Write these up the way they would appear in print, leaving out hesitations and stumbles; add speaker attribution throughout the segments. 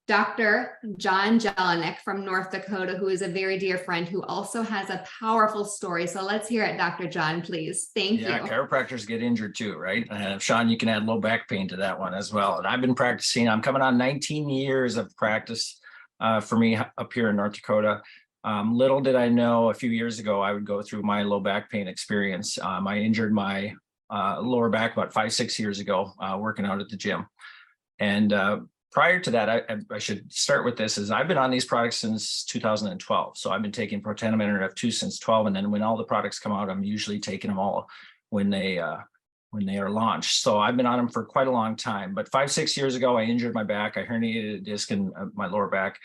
Speaker 1: Dr. John Jelinek from North Dakota, who is a very dear friend who also has a powerful story. So let's hear it, Dr. John, please. Thank you.
Speaker 2: Yeah, chiropractors get injured too, right? Sean, you can add low back pain to that one as well. And I've been practicing, I'm coming on 19 years of practice for me up here in North Dakota. Little did I know a few years ago, I would go through my low back pain experience. I injured my lower back about 5-6 years ago, working out at the gym. And prior to that, I should start with this, is I've been on these products since 2012. So I've been taking Protandim Nrf2 since 12. And then when all the products come out, I'm usually taking them all when they are launched. So I've been on them for quite a long time. But 5-6 years ago, I injured my back. I herniated a disc in my lower back.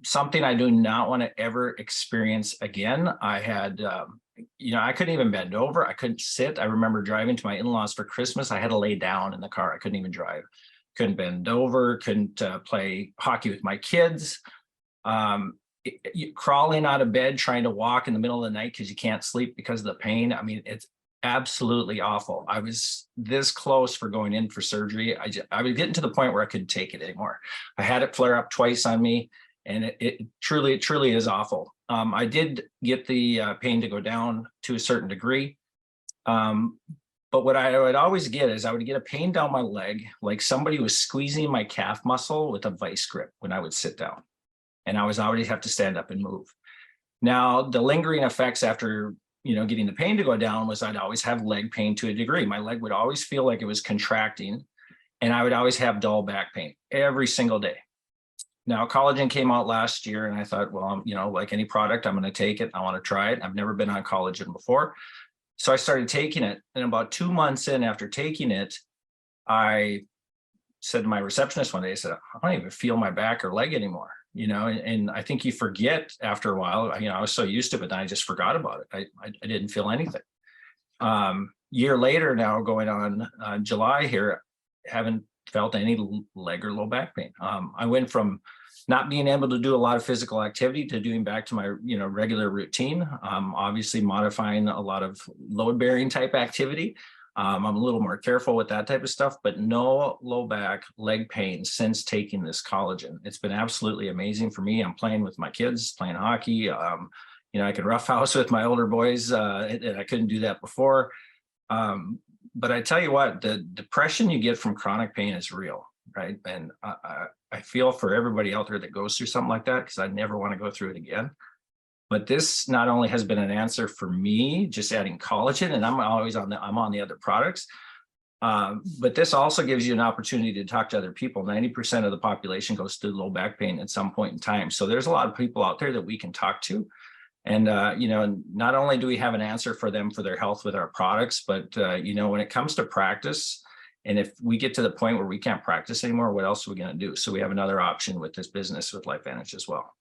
Speaker 2: Something I do not want to ever experience again. I had, I couldn't even bend over. I couldn't sit. I remember driving to my in-laws for Christmas. I had to lay down in the car. I couldn't even drive. Couldn't bend over, couldn't play hockey with my kids. Crawling out of bed, trying to walk in the middle of the night because you can't sleep because of the pain. I mean, it's absolutely awful. I was this close for going in for surgery. I was getting to the point where I couldn't take it anymore. I had it flare up twice on me, and it truly is awful. I did get the pain to go down to a certain degree. But what I would always get is I would get a pain down my leg, like somebody was squeezing my calf muscle with a vice grip when I would sit down. And I was already have to stand up and move. Now, the lingering effects after, getting the pain to go down was I'd always have leg pain to a degree. My leg would always feel like it was contracting, and I would always have dull back pain every single day. Now, Collagen came out last year, and I thought, well, like any product, I'm going to take it. I want to try it. I've never been on Collagen before. So I started taking it, and about 2 months in after taking it, I said to my receptionist one day, I said, I don't even feel my back or leg anymore, and I think you forget after a while. I was so used to it, but then I just forgot about it. I didn't feel anything. Year later now, going on July here, haven't felt any leg or low back pain. I went from not being able to do a lot of physical activity to doing back to my, regular routine. Obviously modifying a lot of load bearing type activity. I'm a little more careful with that type of stuff, but no low back, leg pain since taking this collagen. It's been absolutely amazing for me. I'm playing with my kids, playing hockey. I could roughhouse with my older boys, and I couldn't do that before. But I tell you what, the depression you get from chronic pain is real, right? And I feel for everybody out there that goes through something like that, because I never want to go through it again. But this not only has been an answer for me, just adding collagen, and I'm on the other products, but this also gives you an opportunity to talk to other people. 90% of the population goes through low back pain at some point in time. So there's a lot of people out there that we can talk to. And, not only do we have an answer for them for their health with our products, but, when it comes to practice, and if we get to the point where we can't practice anymore, what else are we going to do? So we have another option with this business with LifeVantage as well.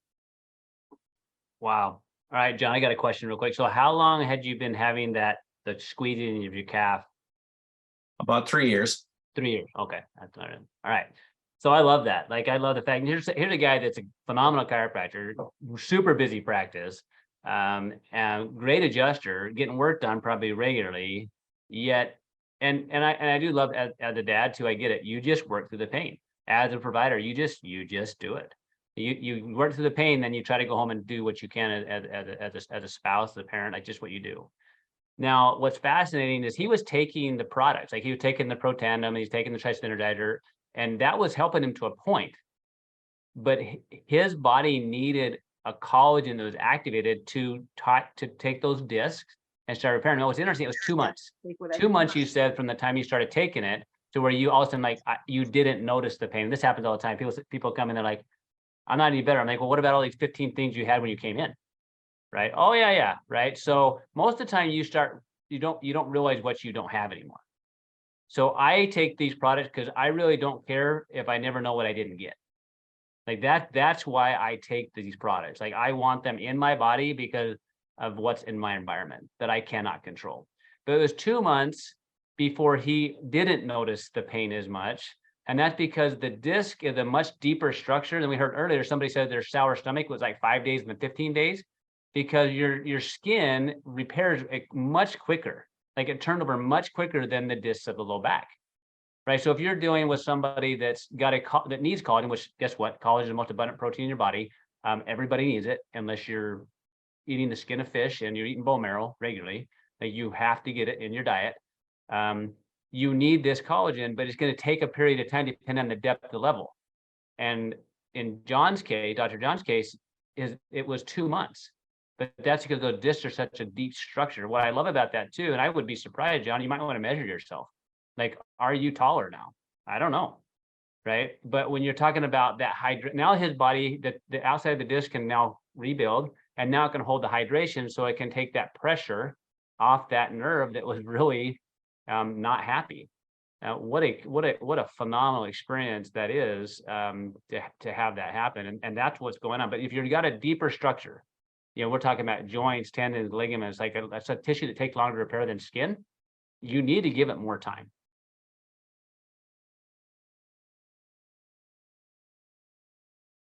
Speaker 3: Wow. All right, John, I got a question real quick. So how long had you been having the squeezing of your calf?
Speaker 2: About 3 years.
Speaker 3: 3 years. Okay. That's all right. All right. So I love that. Like, I love the fact, here's a guy that's a phenomenal chiropractor, super busy practice, and great adjuster, getting work done probably regularly, yet, and I do love as a dad too, I get it. You just work through the pain. As a provider, you just do it. You work through the pain, then you try to go home and do what you can as a spouse, as a parent, like just what you do. Now, what's fascinating is he was taking the products, like he was taking the Protandim, he's taking the Trisynergizer, and that was helping him to a point. But his body needed a collagen that was activated to take those discs and start repairing. No, what's interesting, it was 2 months. 2 months, you said, from the time you started taking it to where you all of a sudden, you didn't notice the pain. This happens all the time. People come in, they're like, I'm not any better. I'm like, well, what about all these 15 things you had when you came in? Right? Oh, yeah. Right. So most of the time you don't realize what you don't have anymore. So I take these products because I really don't care if I never know what I didn't get. Like that's why I take these products. Like, I want them in my body because of what's in my environment that I cannot control. But it was 2 months before he didn't notice the pain as much. And that's because the disc is a much deeper structure than we heard earlier. Somebody said their sour stomach was like 5 days and then 15 days, because your skin repairs it much quicker. Like, it turned over much quicker than the discs of the low back. right? So if you're dealing with somebody that's got that needs collagen, which guess what? Collagen is the most abundant protein in your body. Everybody needs it unless you're eating the skin of fish and you're eating bone marrow regularly. That you have to get it in your diet. You need this collagen, but it's going to take a period of time depending on the depth of the level. And in John's case, Dr. John's case, it was 2 months. But that's because the discs are such a deep structure. What I love about that too, and I would be surprised, John, you might want to measure yourself. Like, are you taller now? I don't know. Right. But when you're talking about that now his body, the outside of the disc can now rebuild, and now it can hold the hydration, so it can take that pressure off that nerve that was really not happy. What a phenomenal experience that is, to have that happen. And that's what's going on. But if you've got a deeper structure, we're talking about joints, tendons, ligaments, like that's a tissue that takes longer to repair than skin. You need to give it more time.